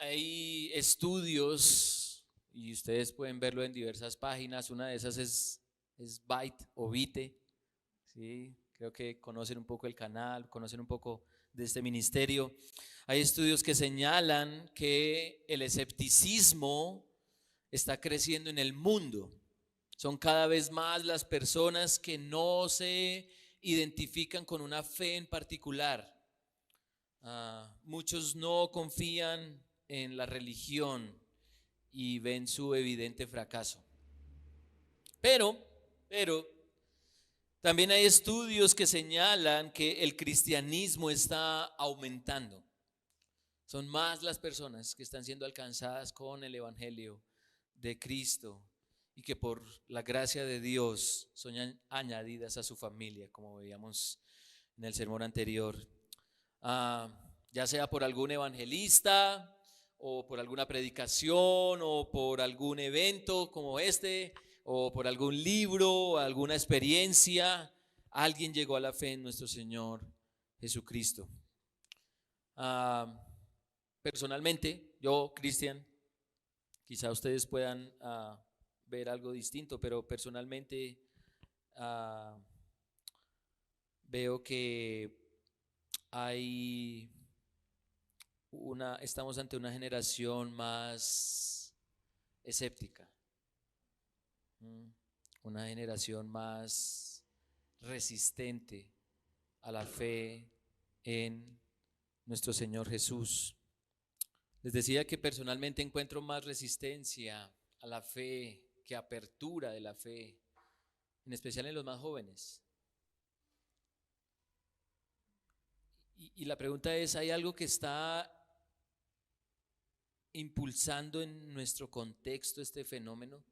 Hay estudios y ustedes pueden verlo en diversas páginas. Una de esas es Byte o Vite, ¿sí? Creo que conocen un poco el canal, conocen un poco de este ministerio. Hay estudios que señalan que el escepticismo está creciendo en el mundo. Son cada vez más las personas que no se identifican con una fe en particular. Muchos no confían en la religión y ven su evidente fracaso. Pero también hay estudios que señalan que el cristianismo está aumentando. Son más las personas que están siendo alcanzadas con el evangelio de Cristo y que por la gracia de Dios son añadidas a su familia, como veíamos en el sermón anterior. Ya sea por algún evangelista o por alguna predicación o por algún evento como este o por algún libro o alguna experiencia, alguien llegó a la fe en nuestro Señor Jesucristo. Personalmente, yo, Cristian, quizá ustedes puedan ver algo distinto, pero personalmente veo que estamos ante una generación más escéptica, una generación más resistente a la fe en nuestro Señor Jesús. Les decía que personalmente encuentro más resistencia a la fe que apertura de la fe, en especial en los más jóvenes. Y la pregunta es, ¿hay algo que está impulsando en nuestro contexto este fenómeno?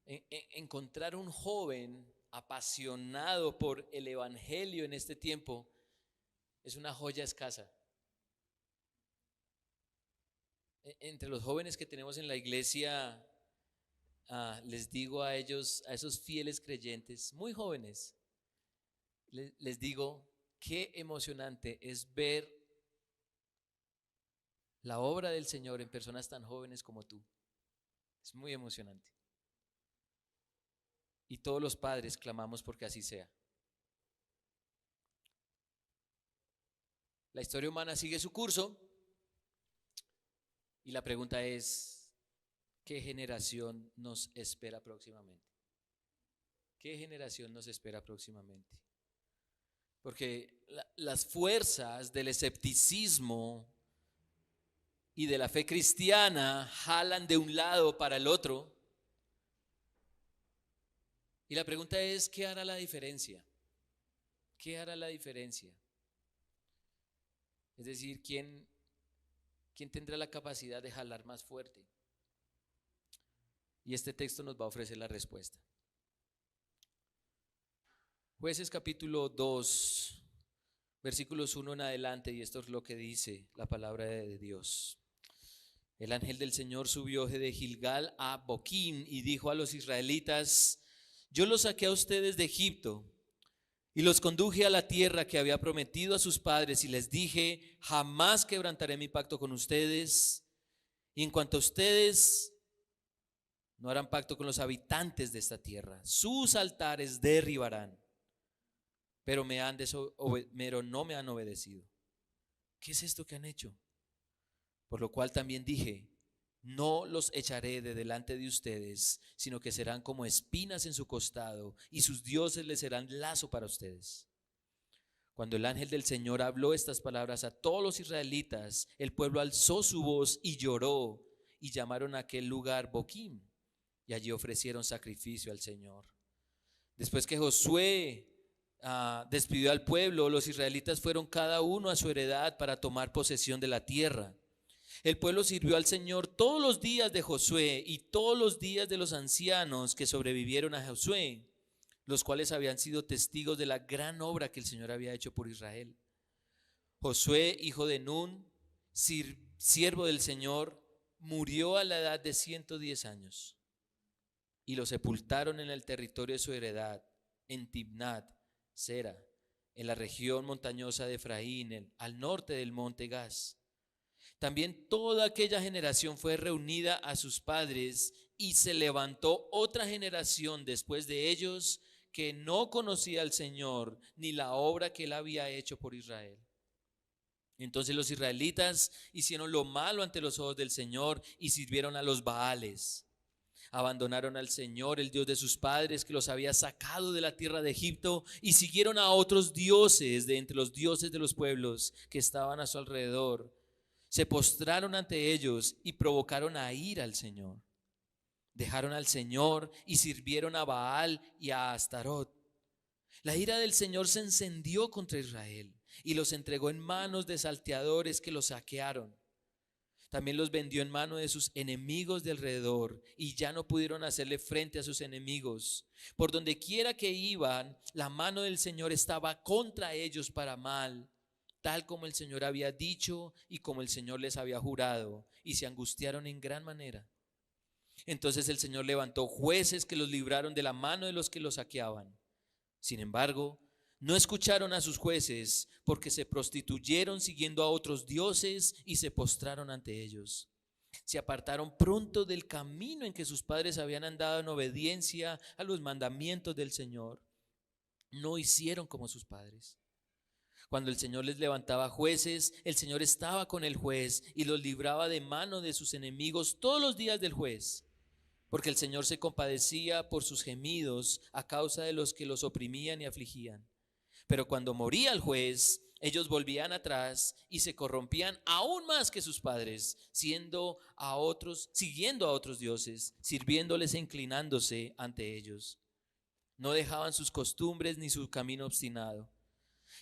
Encontrar un joven apasionado por el evangelio en este tiempo es una joya escasa. Entre los jóvenes que tenemos en la iglesia, les digo a ellos, a esos fieles creyentes, muy jóvenes, les digo, qué emocionante es ver la obra del Señor en personas tan jóvenes como tú. Es muy emocionante. Y todos los padres clamamos porque así sea. La historia humana sigue su curso y la pregunta es, ¿qué generación nos espera próximamente? ¿Qué generación nos espera próximamente? Porque las fuerzas del escepticismo y de la fe cristiana jalan de un lado para el otro. Y la pregunta es, ¿qué hará la diferencia? ¿Qué hará la diferencia? Es decir, ¿quién tendrá la capacidad de jalar más fuerte? Y este texto nos va a ofrecer la respuesta. Jueces capítulo 2, versículos 1 en adelante, y esto es lo que dice la palabra de Dios. El ángel del Señor subió de Gilgal a Boquim y dijo a los israelitas: yo los saqué a ustedes de Egipto y los conduje a la tierra que había prometido a sus padres, y les dije: jamás quebrantaré mi pacto con ustedes, y en cuanto a ustedes, no harán pacto con los habitantes de esta tierra. Sus altares derribarán, pero no me han obedecido. ¿Qué es esto que han hecho? Por lo cual también dije: no los echaré de delante de ustedes, sino que serán como espinas en su costado, y sus dioses les serán lazo para ustedes. Cuando el ángel del Señor habló estas palabras a todos los israelitas, el pueblo alzó su voz y lloró, y llamaron a aquel lugar Boquim, y allí ofrecieron sacrificio al Señor. Después que Josué despidió al pueblo, los israelitas fueron cada uno a su heredad para tomar posesión de la tierra. El pueblo sirvió al Señor todos los días de Josué y todos los días de los ancianos que sobrevivieron a Josué, los cuales habían sido testigos de la gran obra que el Señor había hecho por Israel. Josué, hijo de Nun, siervo del Señor, murió a la edad de 110 años y lo sepultaron en el territorio de su heredad, en Timnat Sera, en la región montañosa de Efraín, al norte del monte Gaz. También toda aquella generación fue reunida a sus padres, y se levantó otra generación después de ellos que no conocía al Señor ni la obra que él había hecho por Israel. Entonces los israelitas hicieron lo malo ante los ojos del Señor y sirvieron a los Baales. Abandonaron al Señor, el Dios de sus padres, que los había sacado de la tierra de Egipto, y siguieron a otros dioses de entre los dioses de los pueblos que estaban a su alrededor. Se postraron ante ellos y provocaron a ira al Señor. Dejaron al Señor y sirvieron a Baal y a Astarot. La ira del Señor se encendió contra Israel y los entregó en manos de salteadores que los saquearon. También los vendió en mano de sus enemigos de alrededor, y ya no pudieron hacerle frente a sus enemigos. Por donde quiera que iban, la mano del Señor estaba contra ellos para mal, tal como el Señor había dicho y como el Señor les había jurado, y se angustiaron en gran manera. Entonces el Señor levantó jueces que los libraron de la mano de los que los saqueaban. Sin embargo, no escucharon a sus jueces, porque se prostituyeron siguiendo a otros dioses y se postraron ante ellos. Se apartaron pronto del camino en que sus padres habían andado en obediencia a los mandamientos del Señor. No hicieron como sus padres. Cuando el Señor les levantaba jueces, el Señor estaba con el juez y los libraba de mano de sus enemigos todos los días del juez. Porque el Señor se compadecía por sus gemidos a causa de los que los oprimían y afligían. Pero cuando moría el juez, ellos volvían atrás y se corrompían aún más que sus padres, siguiendo a otros dioses, sirviéndoles e inclinándose ante ellos. No dejaban sus costumbres ni su camino obstinado.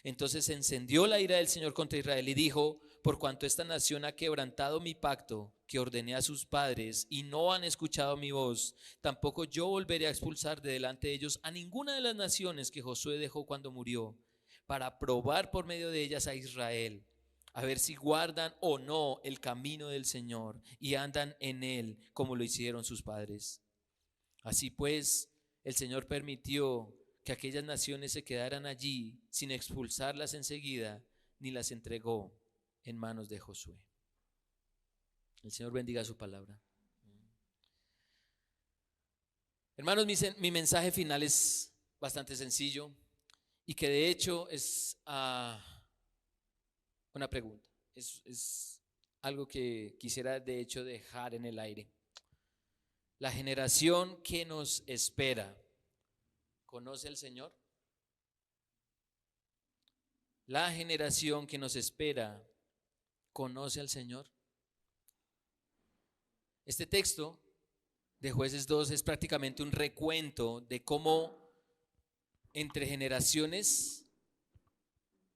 Entonces se encendió la ira del Señor contra Israel y dijo: por cuanto esta nación ha quebrantado mi pacto que ordené a sus padres y no han escuchado mi voz, tampoco yo volveré a expulsar de delante de ellos a ninguna de las naciones que Josué dejó cuando murió, para probar por medio de ellas a Israel, a ver si guardan o no el camino del Señor y andan en él como lo hicieron sus padres. Así pues, el Señor permitió que aquellas naciones se quedaran allí sin expulsarlas enseguida, ni las entregó en manos de Josué. El Señor bendiga su palabra. Hermanos, mi mensaje final es bastante sencillo y que de hecho es una pregunta. Es algo que quisiera de hecho dejar en el aire. La generación que nos espera, ¿conoce al Señor? La generación que nos espera, ¿conoce al Señor? Este texto de Jueces 2 es prácticamente un recuento de cómo entre generaciones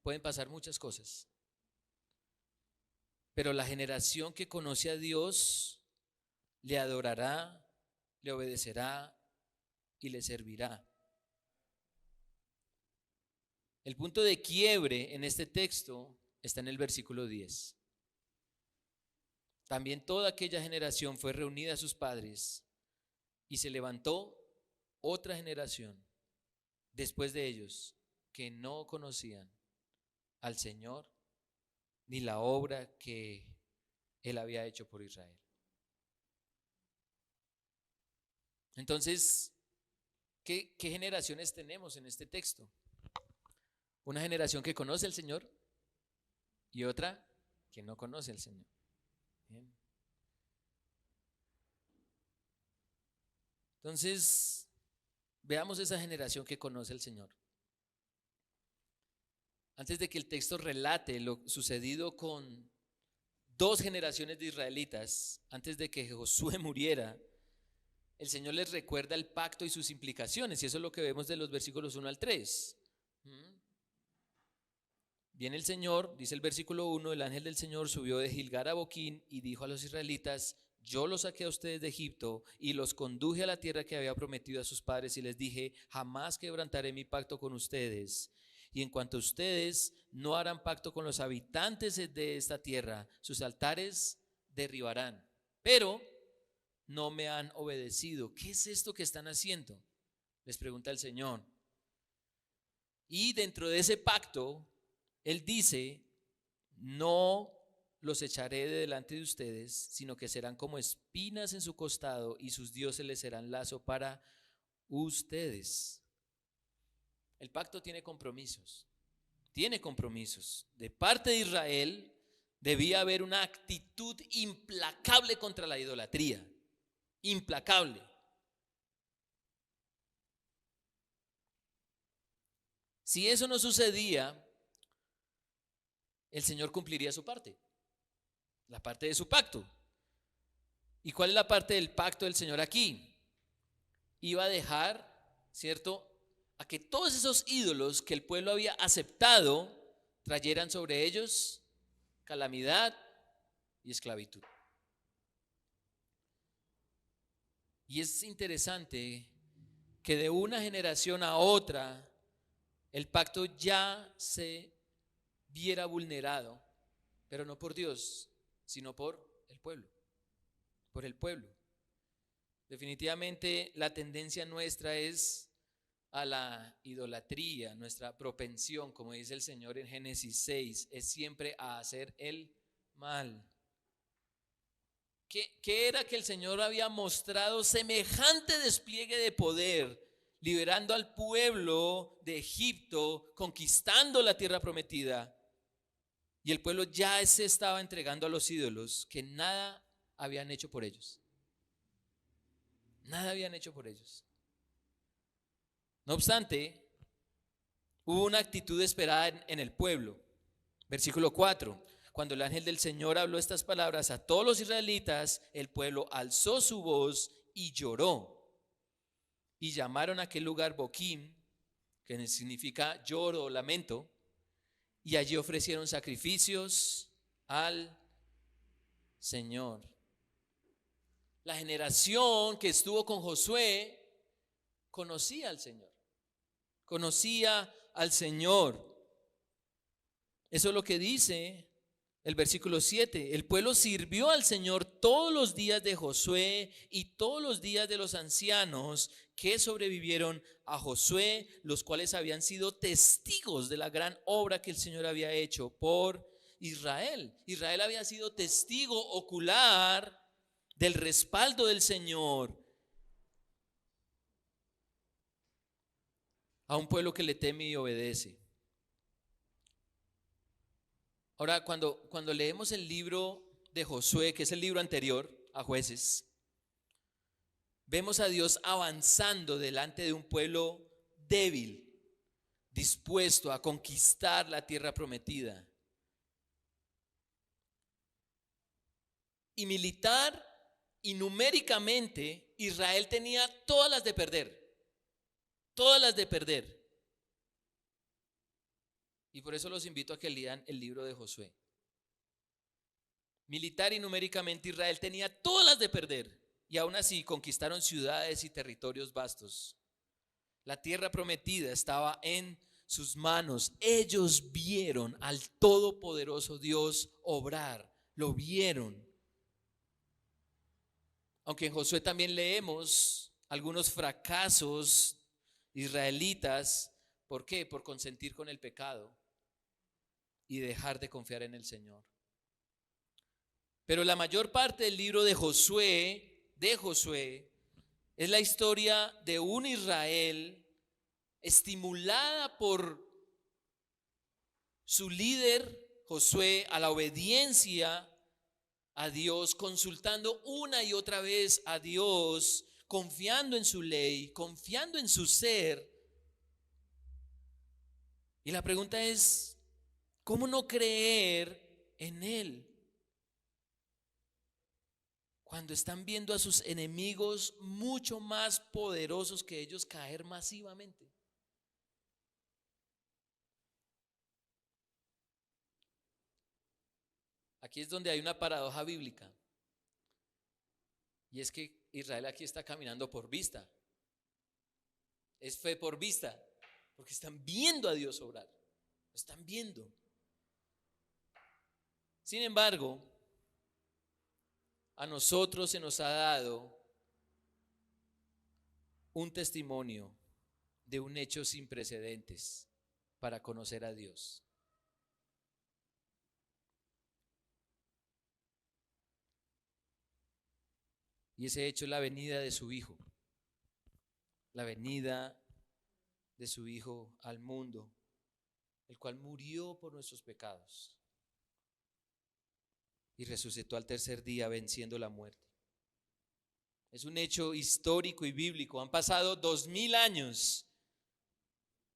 pueden pasar muchas cosas. Pero la generación que conoce a Dios le adorará, le obedecerá y le servirá. El punto de quiebre en este texto está en el versículo 10. También toda aquella generación fue reunida a sus padres, y se levantó otra generación después de ellos que no conocían al Señor ni la obra que Él había hecho por Israel. Entonces, ¿qué generaciones tenemos en este texto? Una generación que conoce al Señor y otra que no conoce al Señor. Bien. Entonces, veamos esa generación que conoce al Señor. Antes de que el texto relate lo sucedido con dos generaciones de israelitas, antes de que Josué muriera, el Señor les recuerda el pacto y sus implicaciones, y eso es lo que vemos de los versículos 1 al 3. Viene el Señor, dice el versículo 1, el ángel del Señor subió de Gilgal a Boquín y dijo a los israelitas: yo los saqué a ustedes de Egipto y los conduje a la tierra que había prometido a sus padres, y les dije: jamás quebrantaré mi pacto con ustedes. Y en cuanto a ustedes, no harán pacto con los habitantes de esta tierra, sus altares derribarán. Pero no me han obedecido. ¿Qué es esto que están haciendo?, les pregunta el Señor. Y dentro de ese pacto, Él dice, no los echaré de delante de ustedes, sino que serán como espinas en su costado y sus dioses les serán lazo para ustedes. El pacto tiene compromisos. Tiene compromisos. De parte de Israel debía haber una actitud implacable contra la idolatría. Implacable. Si eso no sucedía, el Señor cumpliría su parte, la parte de su pacto. ¿Y cuál es la parte del pacto del Señor aquí? Iba a dejar, ¿cierto?, a que todos esos ídolos que el pueblo había aceptado trayeran sobre ellos calamidad y esclavitud. Y es interesante que de una generación a otra el pacto ya se viera vulnerado, pero no por Dios, sino por el pueblo, por el pueblo. Definitivamente la tendencia nuestra es a la idolatría. Nuestra propensión, como dice el Señor en Génesis 6, es siempre a hacer el mal. ¿Qué era que el Señor había mostrado semejante despliegue de poder, liberando al pueblo de Egipto, conquistando la tierra prometida? Y el pueblo ya se estaba entregando a los ídolos que nada habían hecho por ellos. Nada habían hecho por ellos. No obstante, hubo una actitud esperada en el pueblo. Versículo 4. Cuando el ángel del Señor habló estas palabras a todos los israelitas, el pueblo alzó su voz y lloró. Y llamaron a aquel lugar Boquim, que significa lloro o lamento, y allí ofrecieron sacrificios al Señor. La generación que estuvo con Josué conocía al Señor. Conocía al Señor. Eso es lo que dice el versículo 7. El pueblo sirvió al Señor todos los días de Josué y todos los días de los ancianos que sobrevivieron a Josué, los cuales habían sido testigos de la gran obra que el Señor había hecho por Israel. Israel había sido testigo ocular del respaldo del Señor a un pueblo que le teme y obedece. Ahora, cuando leemos el libro de Josué, que es el libro anterior a Jueces, vemos a Dios avanzando delante de un pueblo débil, dispuesto a conquistar la tierra prometida. Y militar y numéricamente, Israel tenía todas las de perder. Todas las de perder. Y por eso los invito a que lean el libro de Josué. Militar y numéricamente Israel tenía todas las de perder. Y aún así conquistaron ciudades y territorios vastos. La tierra prometida estaba en sus manos. Ellos vieron al todopoderoso Dios obrar. Lo vieron. Aunque en Josué también leemos algunos fracasos israelitas. ¿Por qué? Por consentir con el pecado y dejar de confiar en el Señor. Pero la mayor parte del libro de Josué, es la historia de un Israel estimulada por su líder Josué a la obediencia a Dios, consultando una y otra vez a Dios, confiando en su ley, confiando en su ser. Y la pregunta es, ¿cómo no creer en Él cuando están viendo a sus enemigos mucho más poderosos que ellos caer masivamente? Aquí es donde hay una paradoja bíblica. Y es que Israel aquí está caminando por vista. Es fe por vista, porque están viendo a Dios obrar. Lo están viendo. Sin embargo, a nosotros se nos ha dado un testimonio de un hecho sin precedentes. para conocer a Dios. Y ese hecho es la venida de su Hijo, la venida de su Hijo al mundo, el cual murió por nuestros pecados y resucitó al tercer día venciendo la muerte. Es un hecho histórico y bíblico. Han pasado 2000 años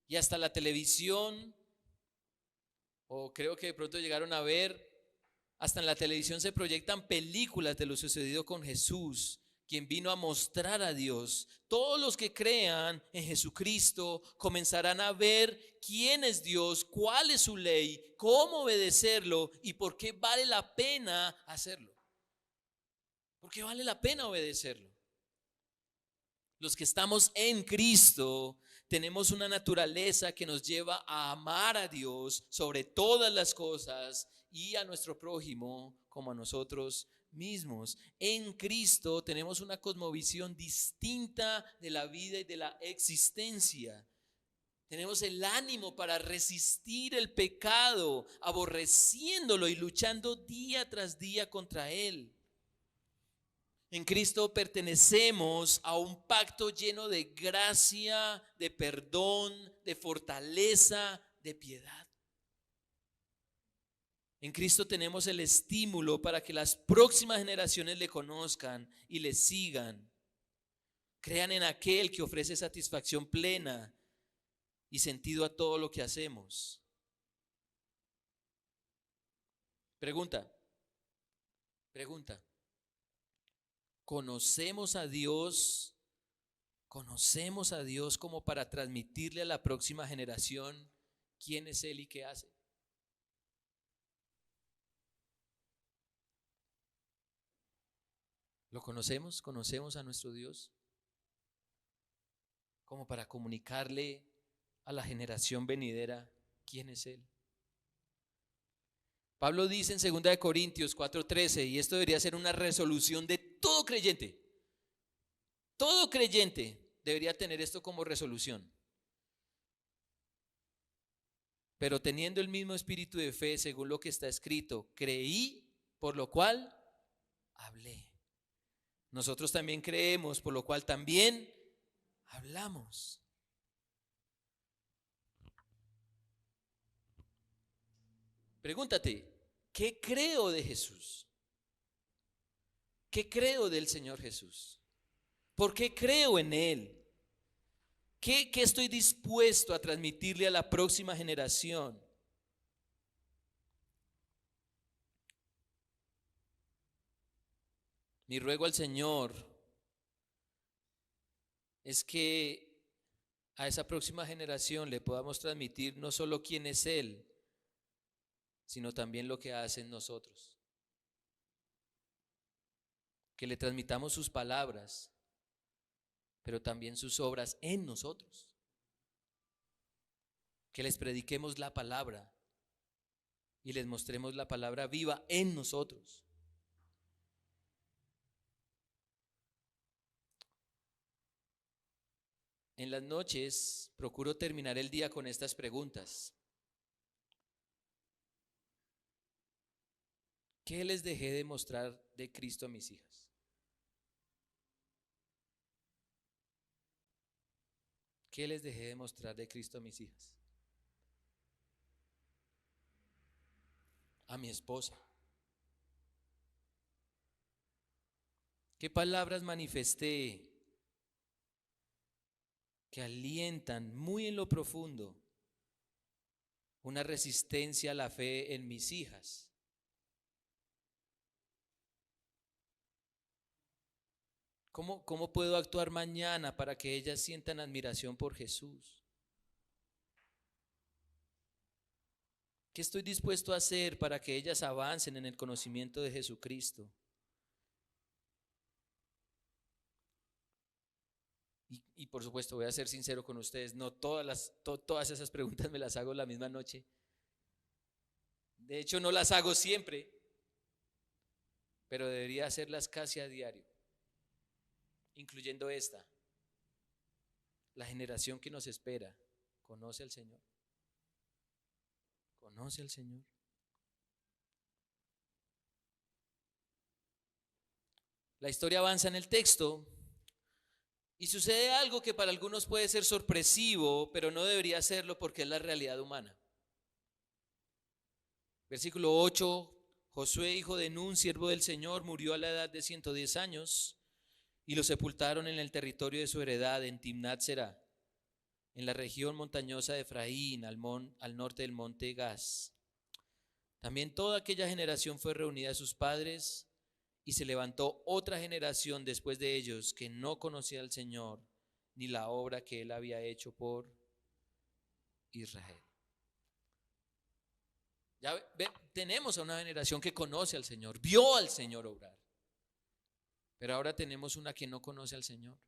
y hasta la televisión, o creo que de pronto llegaron a ver, hasta en la televisión se proyectan películas de lo sucedido con Jesús, quien vino a mostrar a Dios. Todos los que crean en Jesucristo comenzarán a ver quién es Dios, cuál es su ley, cómo obedecerlo y por qué vale la pena hacerlo. ¿Por qué vale la pena obedecerlo? Los que estamos en Cristo tenemos una naturaleza que nos lleva a amar a Dios sobre todas las cosas y a nuestro prójimo como a nosotros mismos. En Cristo tenemos una cosmovisión distinta de la vida y de la existencia. Tenemos el ánimo para resistir el pecado, aborreciéndolo y luchando día tras día contra él. En Cristo pertenecemos a un pacto lleno de gracia, de perdón, de fortaleza, de piedad. En Cristo tenemos el estímulo para que las próximas generaciones le conozcan y le sigan. Crean en aquel que ofrece satisfacción plena y sentido a todo lo que hacemos. Pregunta. ¿Conocemos a Dios? ¿Conocemos a Dios como para transmitirle a la próxima generación quién es Él y qué hace? ¿Lo conocemos? ¿Conocemos a nuestro Dios? Como para comunicarle a la generación venidera quién es Él. Pablo dice en 2 Corintios 4:13, y esto debería ser una resolución de todo creyente. Todo creyente debería tener esto como resolución. Pero teniendo el mismo espíritu de fe, según lo que está escrito, creí, por lo cual hablé. Nosotros también creemos, por lo cual también hablamos. Pregúntate, ¿qué creo de Jesús? ¿Qué creo del Señor Jesús? ¿Por qué creo en Él? ¿Qué estoy dispuesto a transmitirle a la próxima generación? Mi ruego al Señor es que a esa próxima generación le podamos transmitir no solo quién es Él, sino también lo que hace en nosotros. Que le transmitamos sus palabras, pero también sus obras en nosotros. Que les prediquemos la palabra y les mostremos la palabra viva en nosotros. En las noches procuro terminar el día con estas preguntas. ¿Qué les dejé de mostrar de Cristo a mis hijas? ¿Qué les dejé de mostrar de Cristo a mis hijas? A mi esposa. ¿Qué palabras manifesté que alientan muy en lo profundo una resistencia a la fe en mis hijas? ¿Cómo puedo actuar mañana para que ellas sientan admiración por Jesús? ¿Qué estoy dispuesto a hacer para que ellas avancen en el conocimiento de Jesucristo? Y por supuesto, voy a ser sincero con ustedes, no todas esas preguntas me las hago la misma noche. De hecho, no las hago siempre, pero debería hacerlas casi a diario, incluyendo esta. La generación que nos espera, ¿conoce al Señor? ¿Conoce al Señor? La historia avanza en el texto y sucede algo que para algunos puede ser sorpresivo, pero no debería serlo porque es la realidad humana. Versículo 8, Josué, hijo de Nun, siervo del Señor, murió a la edad de 110 años y lo sepultaron en el territorio de su heredad en Timnat Será, en la región montañosa de Efraín, al norte del monte Gaz. También toda aquella generación fue reunida a sus padres y se levantó otra generación después de ellos que no conocía al Señor ni la obra que él había hecho por Israel. Tenemos a una generación que conoce al Señor, vio al Señor obrar, pero ahora tenemos una que no conoce al Señor.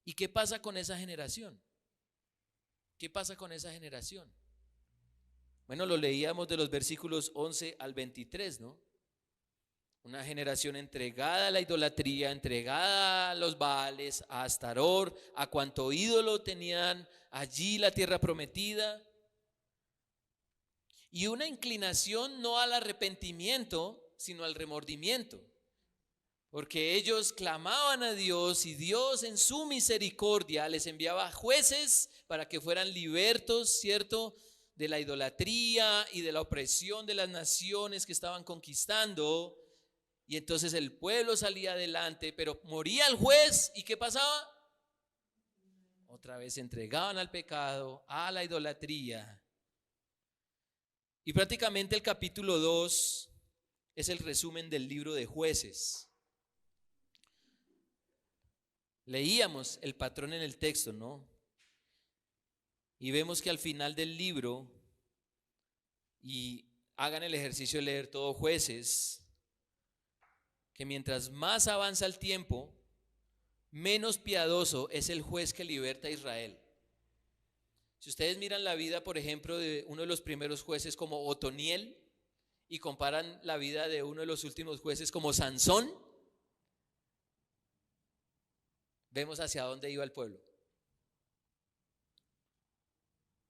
¿Y qué pasa con esa generación? ¿Qué pasa con esa generación? Bueno, lo leíamos de los versículos 11 al 23, ¿no? Una generación entregada a la idolatría, entregada a los Baales, a Astaror, a cuanto ídolo tenían allí la tierra prometida. Y una inclinación no al arrepentimiento, sino al remordimiento. Porque ellos clamaban a Dios y Dios en su misericordia les enviaba jueces para que fueran libertos, ¿cierto?, de la idolatría y de la opresión de las naciones que estaban conquistando. Y entonces el pueblo salía adelante, pero moría el juez y ¿qué pasaba? Otra vez se entregaban al pecado, a la idolatría. Y prácticamente el capítulo 2 es el resumen del libro de Jueces. Leíamos el patrón en el texto, ¿no? Y vemos que al final del libro, y hagan el ejercicio de leer todo Jueces, que mientras más avanza el tiempo, menos piadoso es el juez que liberta a Israel. Si ustedes miran la vida, por ejemplo, de uno de los primeros jueces como Otoniel y comparan la vida de uno de los últimos jueces como Sansón, vemos hacia dónde iba el pueblo.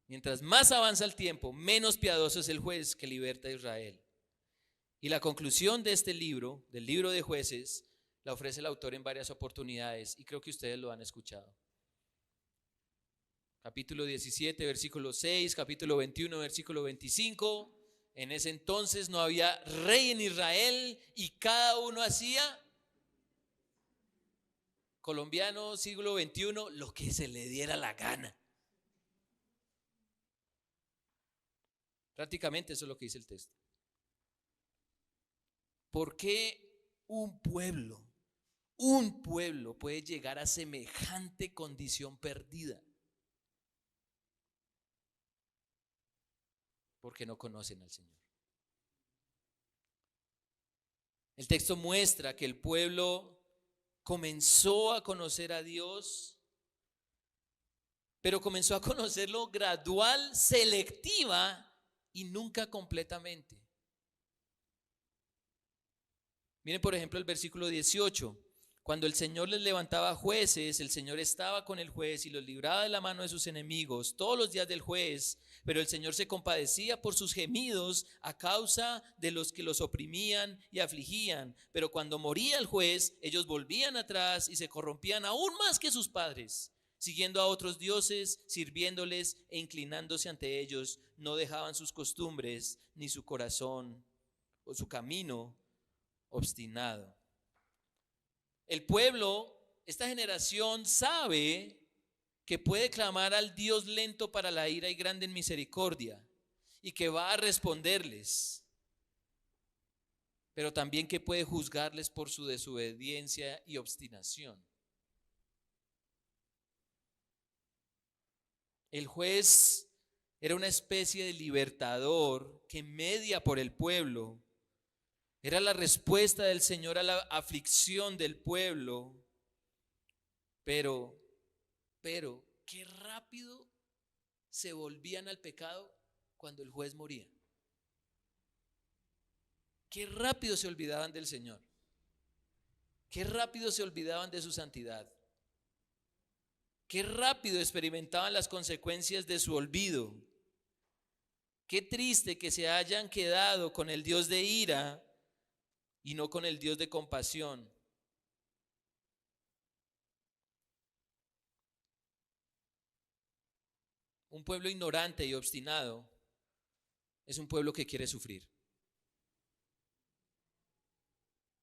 Mientras más avanza el tiempo, menos piadoso es el juez que liberta a Israel. Y la conclusión de este libro, del libro de Jueces, la ofrece el autor en varias oportunidades y creo que ustedes lo han escuchado. Capítulo 17, versículo 6, capítulo 21, versículo 25. En ese entonces no había rey en Israel y cada uno hacía, colombiano, siglo XXI, lo que se le diera la gana. Prácticamente eso es lo que dice el texto. ¿Por qué un pueblo puede llegar a semejante condición perdida? Porque no conocen al Señor. El texto muestra que el pueblo comenzó a conocer a Dios, pero comenzó a conocerlo gradual, selectiva y nunca completamente. Miren por ejemplo el versículo 18. Cuando el Señor les levantaba jueces, el Señor estaba con el juez y los libraba de la mano de sus enemigos todos los días del juez, pero el Señor se compadecía por sus gemidos a causa de los que los oprimían y afligían. Pero cuando moría el juez, ellos volvían atrás y se corrompían aún más que sus padres, siguiendo a otros dioses, sirviéndoles e inclinándose ante ellos. No dejaban sus costumbres ni su corazón o su camino obstinado. El pueblo, esta generación sabe que puede clamar al Dios lento para la ira y grande en misericordia y que va a responderles, pero también que puede juzgarles por su desobediencia y obstinación. El juez era una especie de libertador que media por el pueblo. Era la respuesta del Señor a la aflicción del pueblo. Pero, qué rápido se volvían al pecado cuando el juez moría. Qué rápido se olvidaban del Señor. Qué rápido se olvidaban de su santidad. Qué rápido experimentaban las consecuencias de su olvido. Qué triste que se hayan quedado con el Dios de ira y no con el Dios de compasión. Un pueblo ignorante y obstinado es un pueblo que quiere sufrir.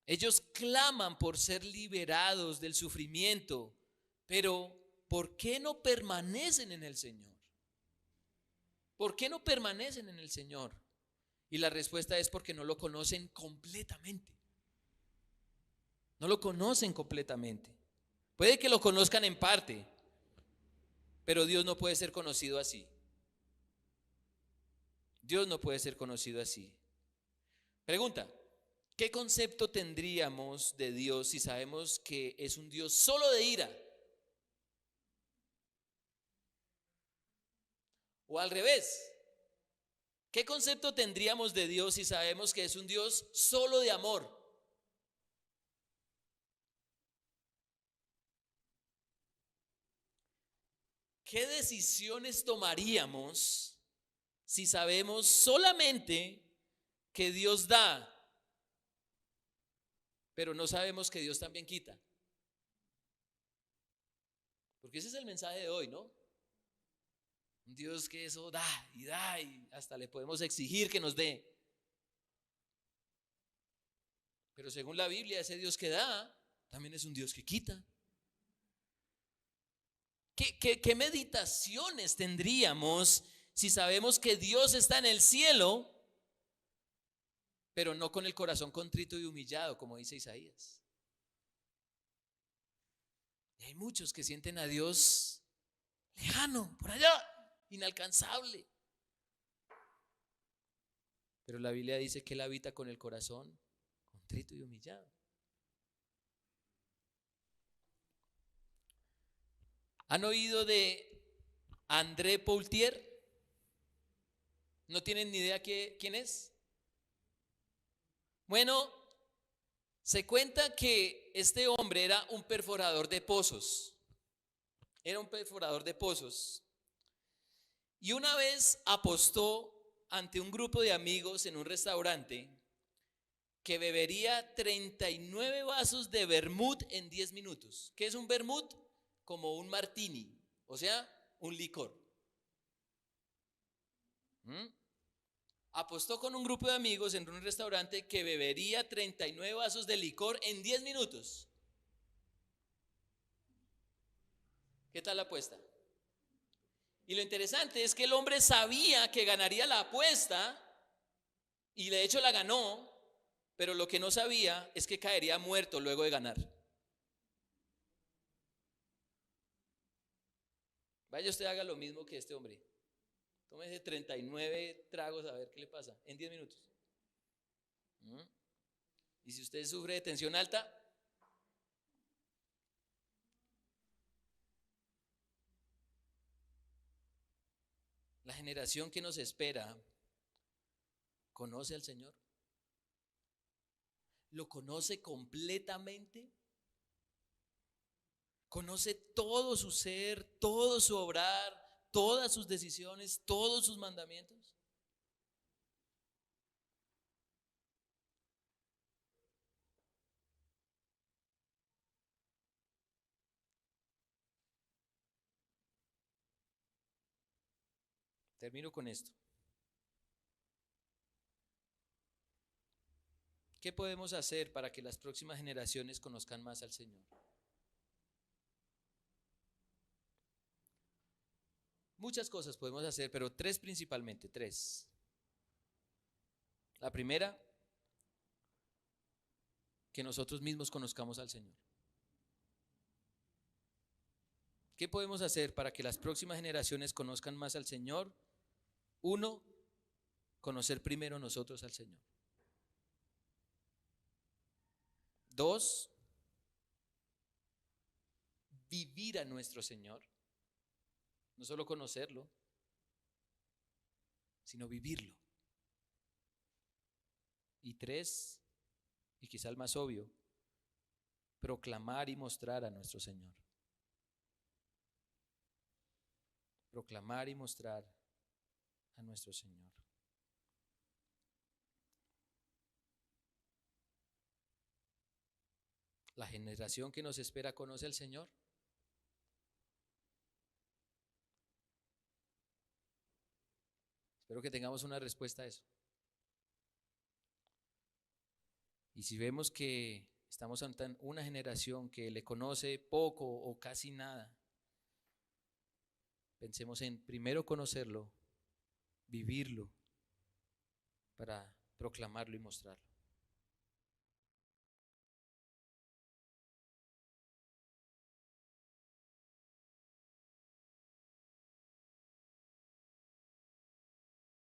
Ellos claman por ser liberados del sufrimiento, pero ¿por qué no permanecen en el Señor? ¿Por qué no permanecen en el Señor? Y la respuesta es porque no lo conocen completamente. No lo conocen completamente. Puede que lo conozcan en parte, pero Dios no puede ser conocido así. Dios no puede ser conocido así. Pregunta: ¿qué concepto tendríamos de Dios si sabemos que es un Dios solo de ira? O al revés, ¿qué concepto tendríamos de Dios si sabemos que es un Dios solo de amor? ¿Qué decisiones tomaríamos si sabemos solamente que Dios da, pero no sabemos que Dios también quita? Porque ese es el mensaje de hoy, ¿no? Un Dios que eso da y hasta le podemos exigir que nos dé. Pero según la Biblia, ese Dios que da también es un Dios que quita. ¿Qué meditaciones tendríamos si sabemos que Dios está en el cielo, pero no con el corazón contrito y humillado, como dice Isaías? Y hay muchos que sienten a Dios lejano, por allá, inalcanzable. Pero la Biblia dice que Él habita con el corazón contrito y humillado. ¿Han oído de André Poultier? ¿No tienen ni idea quién es? Bueno, se cuenta que este hombre era un perforador de pozos. Era un perforador de pozos. Y una vez apostó ante un grupo de amigos en un restaurante que bebería 39 vasos de vermut en 10 minutos. ¿Qué es un vermut? Como un martini, o sea, un licor. Apostó con un grupo de amigos en un restaurante que bebería 39 vasos de licor en 10 minutos. ¿Qué tal la apuesta? Y lo interesante es que el hombre sabía que ganaría la apuesta y de hecho la ganó, pero lo que no sabía es que caería muerto luego de ganar. Vaya usted, haga lo mismo que este hombre. Tómese 39 tragos a ver qué le pasa en 10 minutos. Y si usted sufre de tensión alta, la generación que nos espera conoce al Señor. ¿Lo conoce completamente? ¿Conoce todo su ser, todo su obrar, todas sus decisiones, todos sus mandamientos? Termino con esto. ¿Qué podemos hacer para que las próximas generaciones conozcan más al Señor? Muchas cosas podemos hacer, pero tres principalmente, tres. La primera, que nosotros mismos conozcamos al Señor. ¿Qué podemos hacer para que las próximas generaciones conozcan más al Señor? Uno, conocer primero nosotros al Señor. Dos, vivir a nuestro Señor. No solo conocerlo, sino vivirlo. Y tres, y quizá el más obvio, proclamar y mostrar a nuestro Señor. Proclamar y mostrar a nuestro Señor. ¿La generación que nos espera conoce al Señor? Espero que tengamos una respuesta a eso. Y si vemos que estamos ante una generación que le conoce poco o casi nada, pensemos en primero conocerlo, vivirlo, para proclamarlo y mostrarlo.